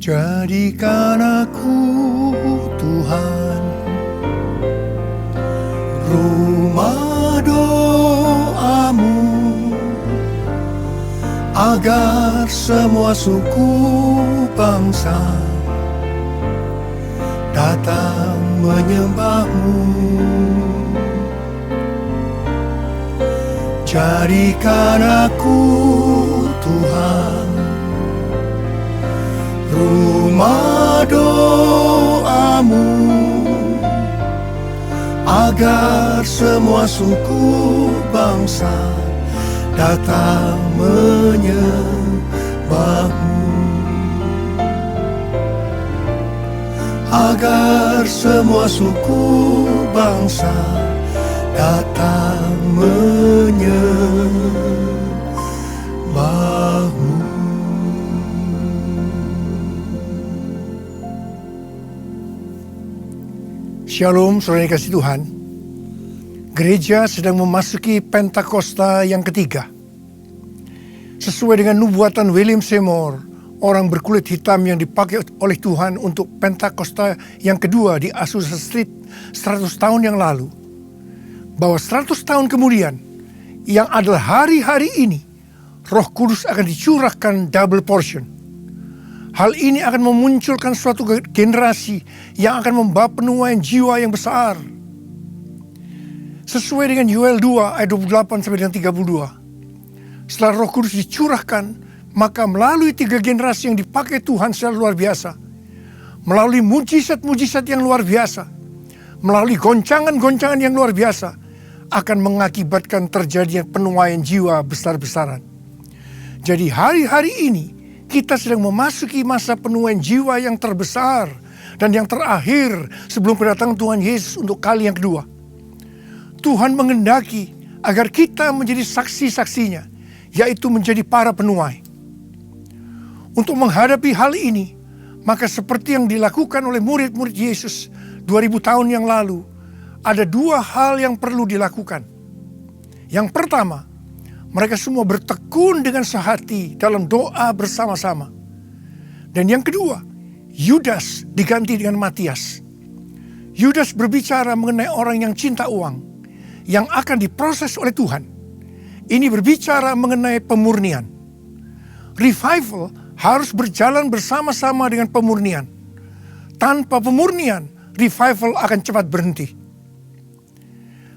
Jadikan aku, Tuhan, rumah doamu, agar semua suku bangsa datang menyembahmu. Jadikan aku, Tuhan, rumah doamu, agar semua suku bangsa datang menyembahmu. Agar semua suku bangsa datang menyembahmu. Shalom, saudara yang kasih Tuhan. Gereja sedang memasuki Pentakosta yang ketiga. Sesuai dengan nubuatan William Seymour, orang berkulit hitam yang dipakai oleh Tuhan untuk Pentakosta yang kedua di Azusa Street 100 tahun yang lalu, bahwa 100 tahun kemudian, yang adalah hari-hari ini, Roh Kudus akan dicurahkan double portion. Hal ini akan memunculkan suatu generasi yang akan membawa penuaian jiwa yang besar. Sesuai dengan Yoel 2 ayat 28 sampai dengan 32. Setelah Roh Kudus dicurahkan, maka melalui 3 generasi yang dipakai Tuhan secara luar biasa, melalui mujizat-mujizat yang luar biasa, melalui goncangan-goncangan yang luar biasa, akan mengakibatkan terjadinya penuaian jiwa besar-besaran. Jadi hari-hari ini kita sedang memasuki masa penuaian jiwa yang terbesar dan yang terakhir sebelum kedatangan Tuhan Yesus untuk kali yang kedua. Tuhan menghendaki agar kita menjadi saksi-saksinya, yaitu menjadi para penuai. Untuk menghadapi hal ini, maka seperti yang dilakukan oleh murid-murid Yesus 2000 tahun yang lalu, ada 2 hal yang perlu dilakukan. Yang pertama, mereka semua bertekun dengan sehati dalam doa bersama-sama. Dan yang kedua, Yudas diganti dengan Matias. Yudas berbicara mengenai orang yang cinta uang, yang akan diproses oleh Tuhan. Ini berbicara mengenai pemurnian. Revival harus berjalan bersama-sama dengan pemurnian. Tanpa pemurnian, revival akan cepat berhenti.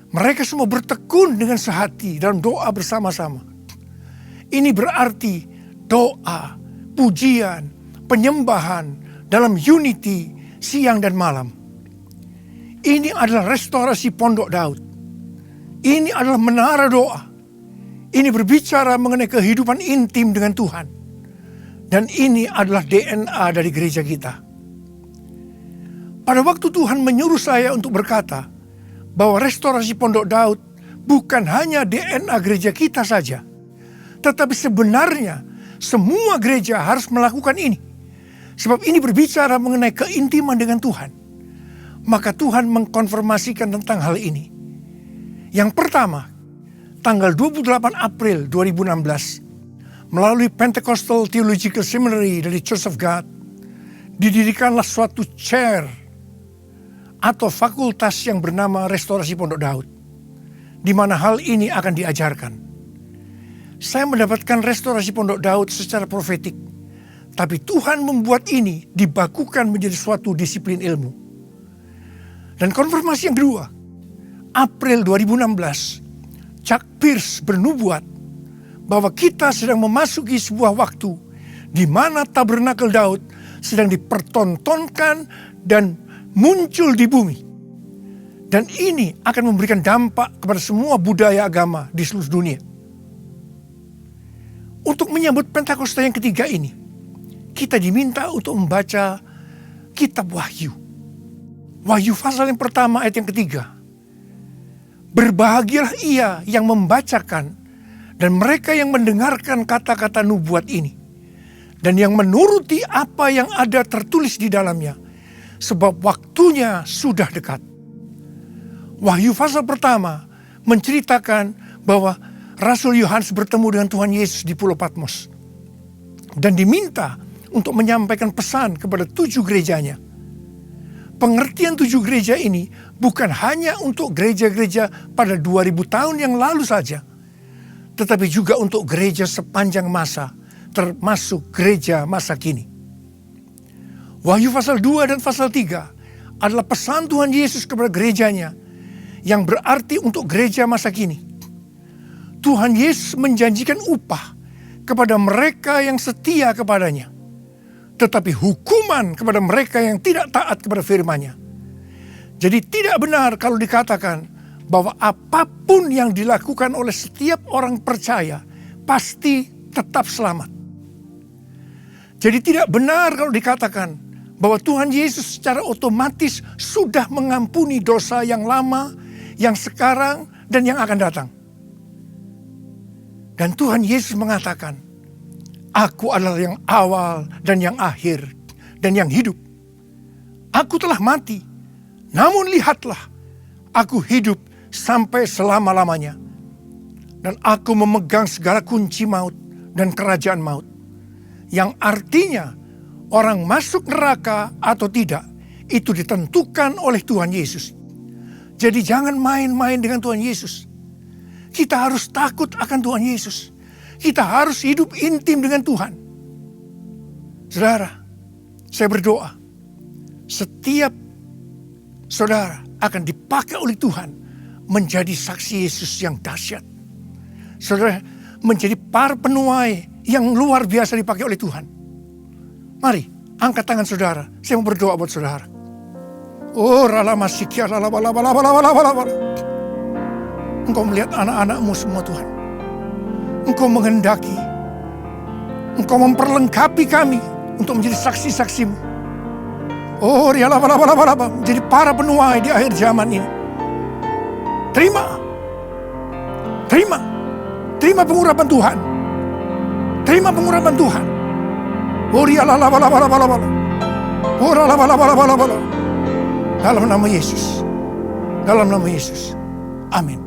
Mereka semua bertekun dengan sehati dalam doa bersama-sama. Ini berarti doa, pujian, penyembahan dalam unity siang dan malam. Ini adalah restorasi Pondok Daud. Ini adalah menara doa. Ini berbicara mengenai kehidupan intim dengan Tuhan. Dan ini adalah DNA dari gereja kita. Pada waktu Tuhan menyuruh saya untuk berkata bahwa restorasi Pondok Daud bukan hanya DNA gereja kita saja, tetapi sebenarnya semua gereja harus melakukan ini. Sebab ini berbicara mengenai keintiman dengan Tuhan. Maka Tuhan mengkonfirmasikan tentang hal ini. Yang pertama, tanggal 28 April 2016, melalui Pentecostal Theological Seminary dari Church of God, didirikanlah suatu chair atau fakultas yang bernama Restorasi Pondok Daud, di mana hal ini akan diajarkan. Saya mendapatkan Restorasi Pondok Daud secara profetik, tapi Tuhan membuat ini dibakukan menjadi suatu disiplin ilmu. Dan konfirmasi yang kedua, April 2016, Chuck Pierce bernubuat bahwa kita sedang memasuki sebuah waktu di mana tabernakel Daud sedang dipertontonkan dan muncul di bumi. Dan ini akan memberikan dampak kepada semua budaya agama di seluruh dunia. Untuk menyambut Pentakosta yang ketiga ini, kita diminta untuk membaca kitab Wahyu. Wahyu pasal yang pertama ayat yang ketiga. Berbahagialah ia yang membacakan dan mereka yang mendengarkan kata-kata nubuat ini, dan yang menuruti apa yang ada tertulis di dalamnya, sebab waktunya sudah dekat. Wahyu pasal pertama menceritakan bahwa Rasul Yohanes bertemu dengan Tuhan Yesus di Pulau Patmos dan diminta untuk menyampaikan pesan kepada 7 gerejanya. Pengertian 7 gereja ini bukan hanya untuk gereja-gereja pada 2000 tahun yang lalu saja, tetapi juga untuk gereja sepanjang masa, termasuk gereja masa kini. Wahyu pasal 2 dan pasal 3 adalah pesan Tuhan Yesus kepada gerejanya yang berarti untuk gereja masa kini. Tuhan Yesus menjanjikan upah kepada mereka yang setia kepadanya, tetapi hukuman kepada mereka yang tidak taat kepada firman-Nya. Jadi tidak benar kalau dikatakan bahwa apapun yang dilakukan oleh setiap orang percaya pasti tetap selamat. Jadi tidak benar kalau dikatakan bahwa Tuhan Yesus secara otomatis sudah mengampuni dosa yang lama, yang sekarang, dan yang akan datang. Dan Tuhan Yesus mengatakan, "Aku adalah yang awal dan yang akhir dan yang hidup. Aku telah mati, namun lihatlah, aku hidup sampai selama-lamanya. Dan aku memegang segala kunci maut dan kerajaan maut." Yang artinya, orang masuk neraka atau tidak, itu ditentukan oleh Tuhan Yesus. Jadi jangan main-main dengan Tuhan Yesus. Kita harus takut akan Tuhan Yesus. Kita harus hidup intim dengan Tuhan. Saudara, saya berdoa, setiap saudara akan dipakai oleh Tuhan menjadi saksi Yesus yang dahsyat. Saudara menjadi para penuai yang luar biasa dipakai oleh Tuhan. Mari, angkat tangan saudara. Saya mau berdoa buat saudara. Oh, Engkau melihat anak-anak-Mu semua Tuhan. Engkau menghendaki, Engkau memperlengkapi kami untuk menjadi saksi-saksi-Mu. Oh, menjadi para penuai di akhir zaman ini. Terima pengurapan Tuhan. Terima pengurapan Tuhan. Dalam nama Yesus. Dalam nama Yesus. Amin.